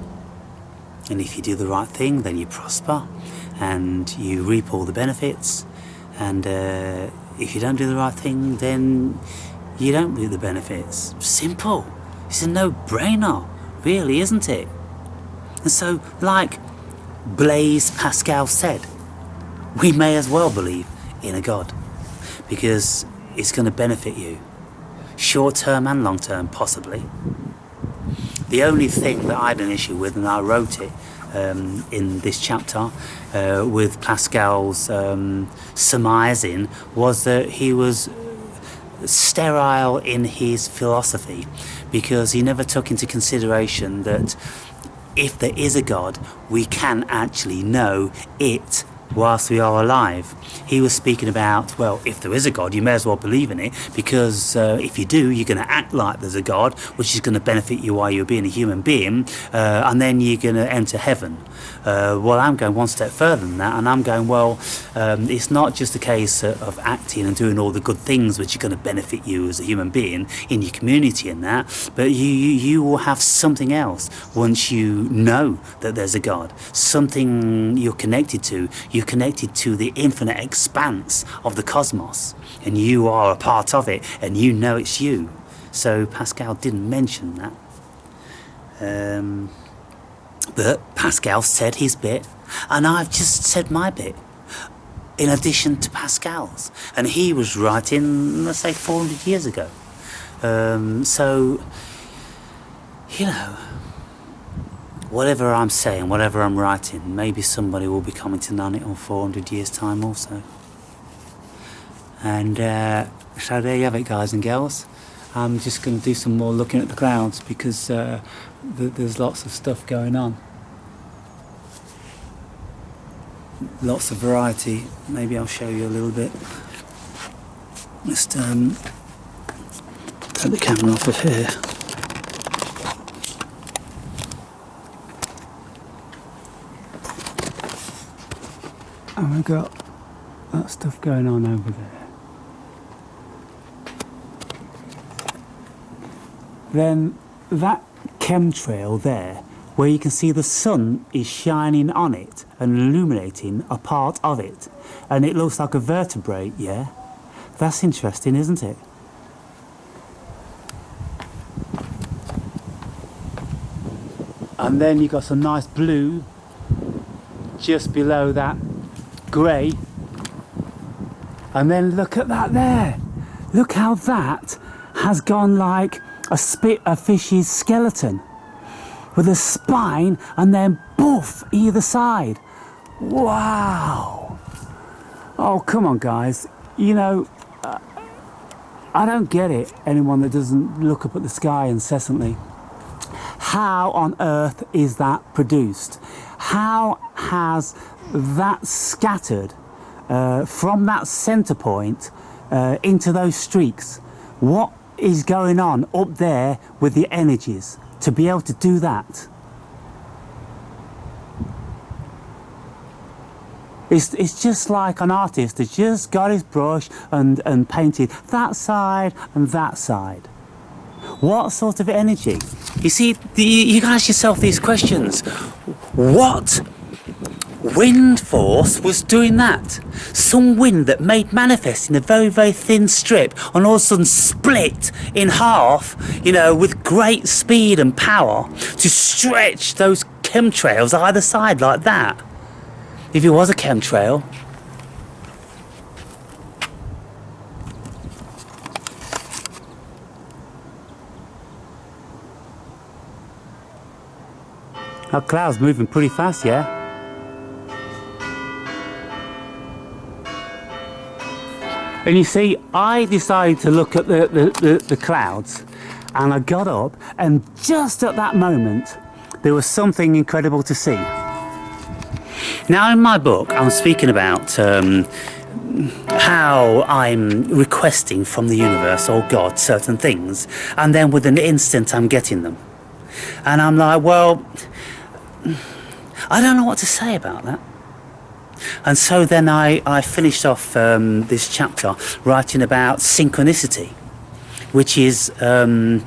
A: And if you do the right thing, then you prosper and you reap all the benefits. And if you don't do the right thing, then you don't reap the benefits. Simple. It's a no-brainer, really, isn't it? And so, like Blaise Pascal said, we may as well believe in a God, because it's going to benefit you, short-term and long-term, possibly. The only thing that I had an issue with, and I wrote it in this chapter, with Pascal's surmising, was that he was sterile in his philosophy, because he never took into consideration that if there is a God, we can actually know it whilst we are alive. He was speaking about, well, if there is a God, you may as well believe in it, because if you do, you're going to act like there's a God, which is going to benefit you while you're being a human being, and then you're going to enter heaven. Well, I'm going one step further than that, and I'm going, well, it's not just a case of acting and doing all the good things which are going to benefit you as a human being in your community and that, but you will have something else once you know that there's a God, something you're connected to. You're connected to the infinite expanse of the cosmos, and you are a part of it, and you know it's you. So Pascal didn't mention that. But Pascal said his bit, and I've just said my bit, in addition to Pascal's. And he was writing, let's say, 400 years ago. So, whatever I'm saying, whatever I'm writing, maybe somebody will be commenting on it in 400 years' time also. And so there you have it, guys and girls. I'm just going to do some more looking at the clouds, because there's lots of stuff going on. Lots of variety. Maybe I'll show you a little bit. Just take the camera off of here. And we've got that stuff going on over there. Then that chemtrail there, where you can see the sun is shining on it and illuminating a part of it, and it looks like a vertebrate, yeah? That's interesting, isn't it? And then you've got some nice blue just below that grey. And then look at that there. Look how that has gone like a fish's skeleton, with a spine and then poof either side. Wow. Oh, come on guys. You know, I don't get it, anyone that doesn't look up at the sky incessantly. How on earth is that produced? How has that scattered from that centre point into those streaks? What is going on up there with the energies to be able to do that? It's just like an artist that just got his brush and painted that side and that side. What sort of energy? You see, you can ask yourself these questions. What wind force was doing that? Some wind that made manifest in a very, very thin strip and all of a sudden split in half, you know, with great speed and power to stretch those chemtrails either side like that. If it was a chemtrail, our cloud's moving pretty fast, yeah? And you see, I decided to look at the clouds, and I got up, and just at that moment, there was something incredible to see. Now, in my book, I'm speaking about how I'm requesting from the universe or God certain things, and then with an instant I'm getting them. And I'm like, well, I don't know what to say about that. And so then I finished off this chapter writing about synchronicity, which is very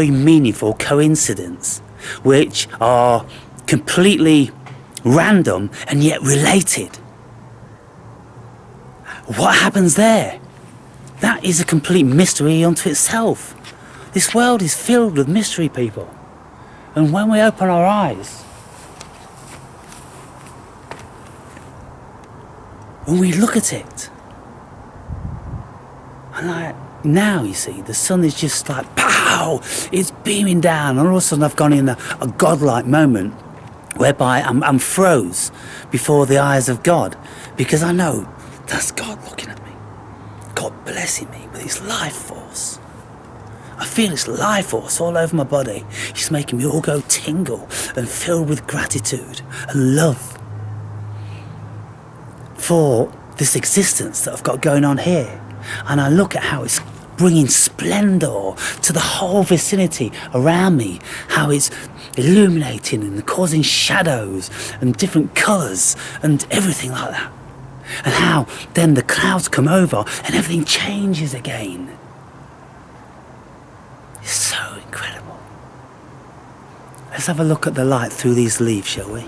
A: meaningful coincidence, which are completely random and yet related. What happens there? That is a complete mystery unto itself. This world is filled with mystery, people. And when we open our eyes, when we look at it, and like now you see, the sun is just like, pow, it's beaming down, and all of a sudden I've gone in a godlike moment whereby I'm froze before the eyes of God, because I know that's God looking at me, God blessing me with his life force. I feel his life force all over my body. He's making me all go tingle and filled with gratitude and love for this existence that I've got going on here. And I look at how it's bringing splendour to the whole vicinity around me, how it's illuminating and causing shadows and different colours and everything like that. And how then the clouds come over and everything changes again. It's so incredible. Let's have a look at the light through these leaves, shall we?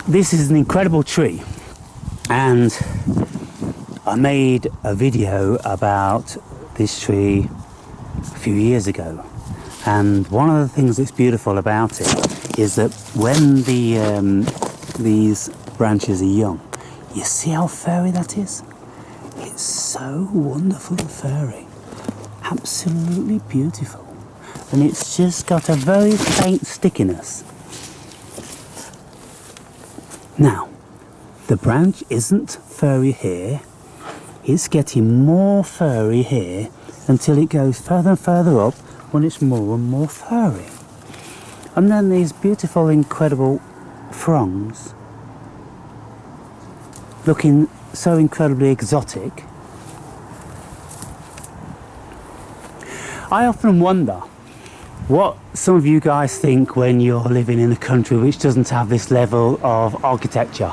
A: This is an incredible tree, and I made a video about this tree a few years ago, and one of the things that's beautiful about it is that when these branches are young, you see how furry that is? It's so wonderful and furry, absolutely beautiful, and it's just got a very faint stickiness. Now, the branch isn't furry here, it's getting more furry here until it goes further and further up when it's more and more furry. And then these beautiful, incredible fronds, looking so incredibly exotic. I often wonder what some of you guys think when you're living in a country which doesn't have this level of architecture.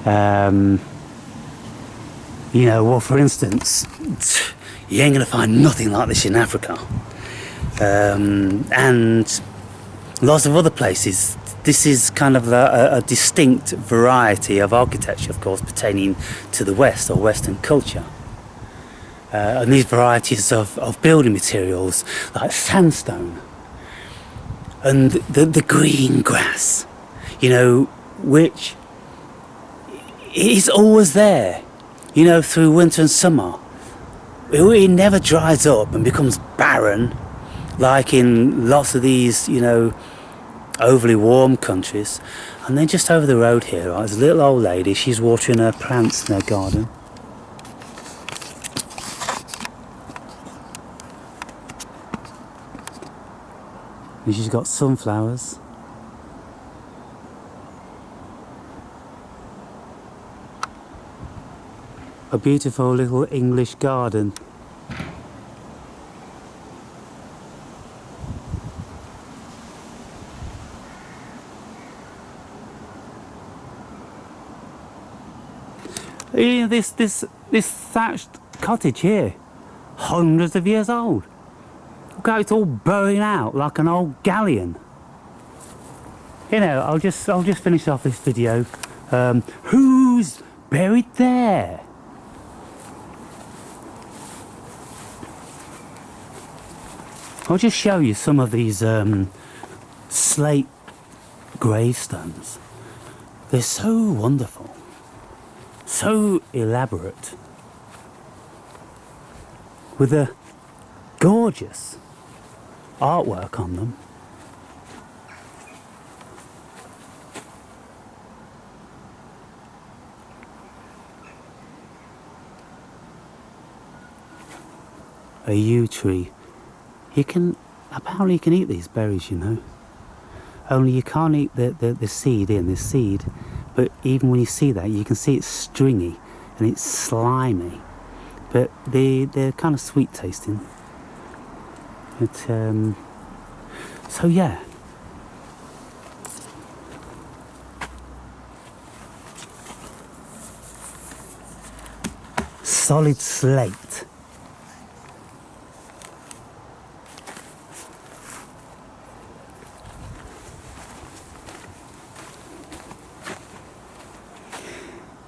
A: You know, well, for instance, you ain't going to find nothing like this in Africa. And lots of other places this is kind of a distinct variety of architecture, of course, pertaining to the West or Western culture. And these varieties of building materials like sandstone and the green grass, you know, which is always there, you know, through winter and summer. It never dries up and becomes barren like in lots of these, you know, overly warm countries. And then just over the road here, right, there's a little old lady. She's watering her plants in her garden. And she's got sunflowers. A beautiful little English garden. You know, this thatched cottage here, hundreds of years old. Look how it's all burrowing out like an old galleon. You know, I'll just finish off this video. Who's buried there? I'll just show you some of these slate gravestones. They're so wonderful, so elaborate, with a gorgeous artwork on them. A yew tree. Apparently you can eat these berries, you know. Only you can't eat the seed in this seed. But even when you see that, you can see it's stringy and it's slimy. But they're kind of sweet tasting. But, so yeah. Solid slate.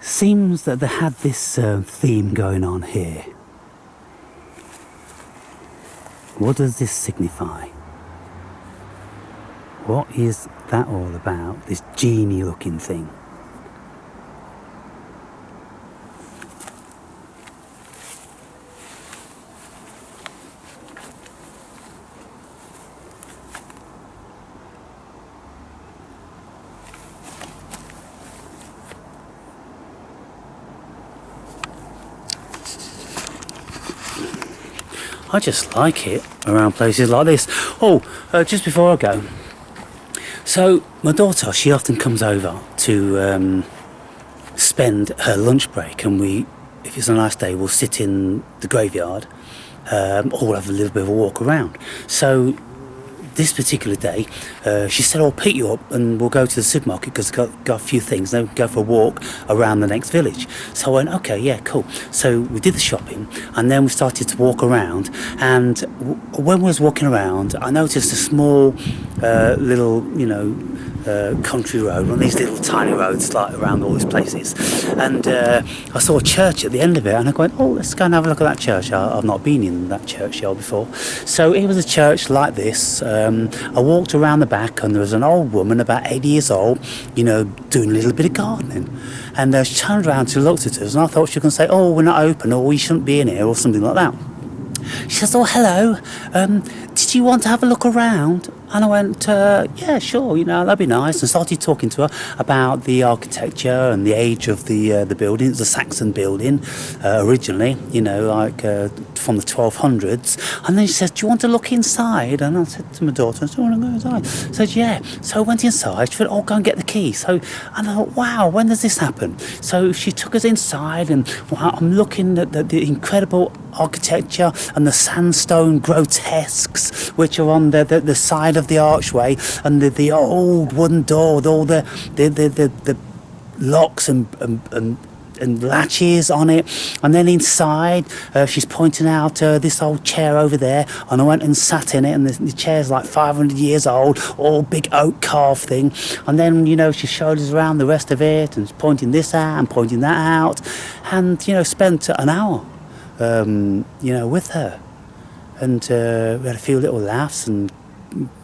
A: Seems that they had this theme going on here. What does this signify? What is that all about, this genie looking thing? I just like it around places like this. Oh, just before I go, so my daughter, she often comes over to spend her lunch break, and if it's a nice day, we'll sit in the graveyard, or we'll have a little bit of a walk around. So this particular day, she said, I'll pick you up and we'll go to the supermarket because got a few things, then we'll go for a walk around the next village. So I went, okay, yeah, cool. So we did the shopping and then we started to walk around, and when we was walking around, I noticed a small little, you know, country road, one of these little tiny roads like around all these places, and I saw a church at the end of it, and I went, oh, let's go and have a look at that church. I've not been in that churchyard before. So it was a church like this. I walked around the back, and there was an old woman about 80 years old, you know, doing a little bit of gardening, and she turned around and looked at us, and I thought she was going to say, oh, we're not open, or we shouldn't be in here, or something like that. She says, oh, hello, did you want to have a look around? And I went, yeah, sure, you know, that'd be nice. And started talking to her about the architecture and the age of the building. It's a Saxon building originally, you know, like from the 1200s. And then she says, do you want to look inside? And I said to my daughter, do you want to go inside? I said, yeah. So I went inside. She said, oh, go and get the key. So, and I thought, wow, when does this happen? So she took us inside, and I'm looking at the incredible architecture and the sandstone grotesques which are on the side of the archway, and the old wooden door with all the locks and and latches on it, and then inside she's pointing out this old chair over there, and I went and sat in it, and the chair's like 500 years old, all big oak carved thing. And then, you know, she showed us around the rest of it and pointing this out and pointing that out, and, you know, spent an hour you know, with her, and we had a few little laughs and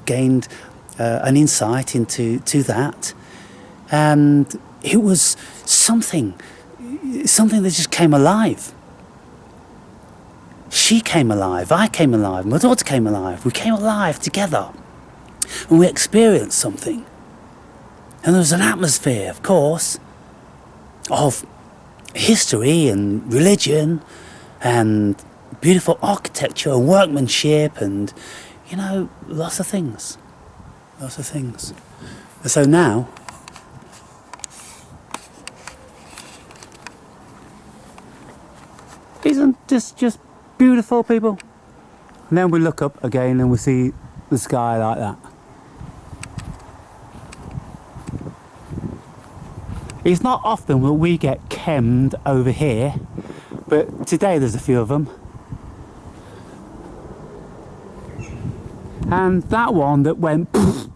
A: gained an insight into that. And it was something that just came alive. She came alive, I came alive, my daughter came alive. We came alive together, and we experienced something. And there was an atmosphere, of course, of history and religion and beautiful architecture and workmanship and, you know, lots of things. And so now, isn't this just beautiful, people? And then we look up again and we see the sky like that. It's not often that we get chemmed over here, but today there's a few of them. And that one that went poof,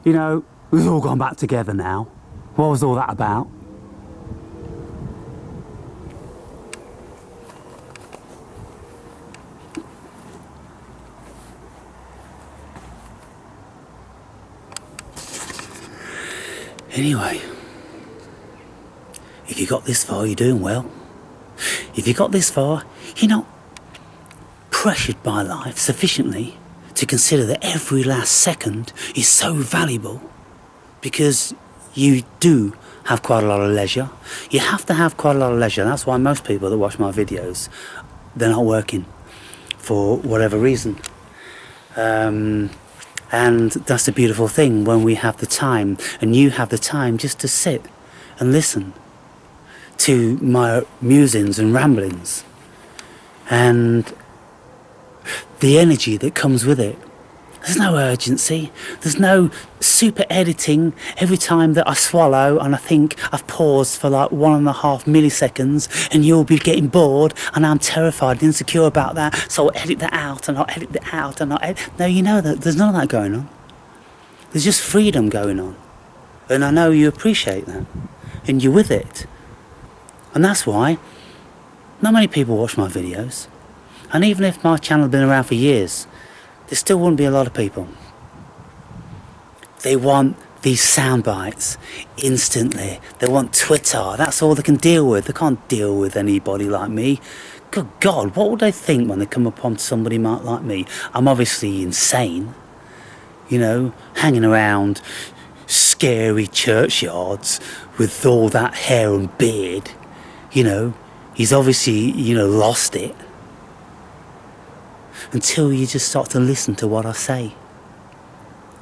A: you know, we've all gone back together now. What was all that about? Anyway, if you got this far, you're doing well. If you got this far, you're not pressured by life sufficiently to consider that every last second is so valuable, because you do have quite a lot of leisure. You have to have quite a lot of leisure. That's why most people that watch my videos, they're not working for whatever reason. And that's the beautiful thing, when we have the time, and you have the time just to sit and listen to my musings and ramblings, and the energy that comes with it. There's no urgency, there's no super editing every time that I swallow and I think I've paused for like 1.5 milliseconds and you'll be getting bored, and I'm terrified and insecure about that, so I'll edit that out and I'll edit that out and I'll edit. No, you know that there's none of that going on. There's just freedom going on, and I know you appreciate that and you're with it. And that's why not many people watch my videos, and even if my channel had been around for years, there still wouldn't be a lot of people. They want these sound bites instantly. They want Twitter. That's all they can deal with. They can't deal with anybody like me. Good God, what would they think when they come upon somebody like me? I'm obviously insane, you know, hanging around scary churchyards with all that hair and beard. You know, he's obviously, you know, lost it. Until you just start to listen to what I say,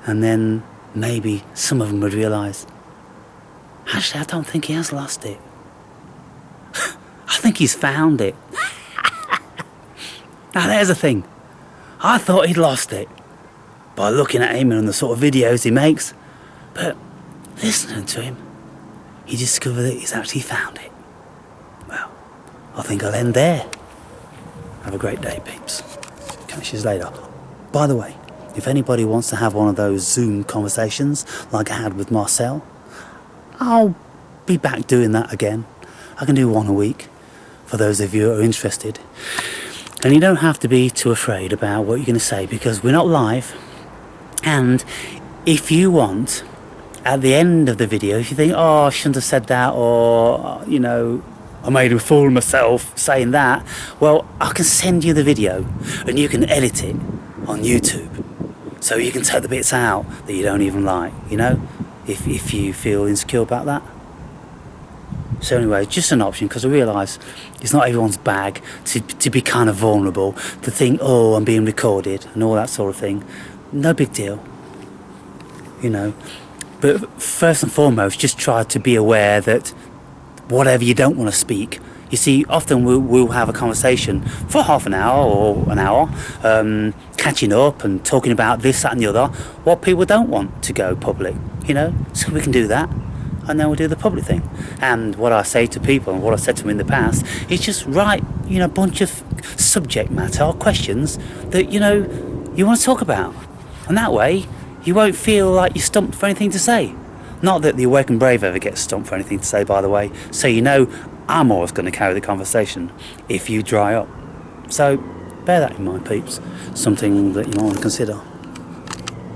A: and then maybe some of them would realise, actually I don't think he has lost it. I think he's found it. Now there's the thing, I thought he'd lost it by looking at him and the sort of videos he makes, but listening to him, you discover that he's actually found it. Well, I think I'll end there. Have a great day, peeps. Catch you later. By the way, if anybody wants to have one of those Zoom conversations like I had with Marcel, I'll be back doing that again. I can do one a week for those of you who are interested. And you don't have to be too afraid about what you're going to say, because we're not live. And if you want, at the end of the video, if you think, oh, I shouldn't have said that, or, you know, I made a fool of myself saying that, well, I can send you the video and you can edit it on YouTube, so you can take the bits out that you don't even like, you know, if you feel insecure about that. So anyway, just an option, because I realise it's not everyone's bag to be kind of vulnerable, to think, oh, I'm being recorded and all that sort of thing. No big deal, you know. But first and foremost, just try to be aware that whatever you don't want to speak, you see, often we'll have a conversation for half an hour or an hour, catching up and talking about this, that and the other, what people don't want to go public, you know, so we can do that. and then we'll do the public thing. And what I say to people, and what I've said to them in the past, is just write, a bunch of subject matter or questions that, you want to talk about. And that way, you won't feel like you're stumped for anything to say. Not that the Awake and Brave ever gets stumped for anything to say, by the way. So I'm always going to carry the conversation if you dry up. So bear that in mind, peeps. Something that you might want to consider.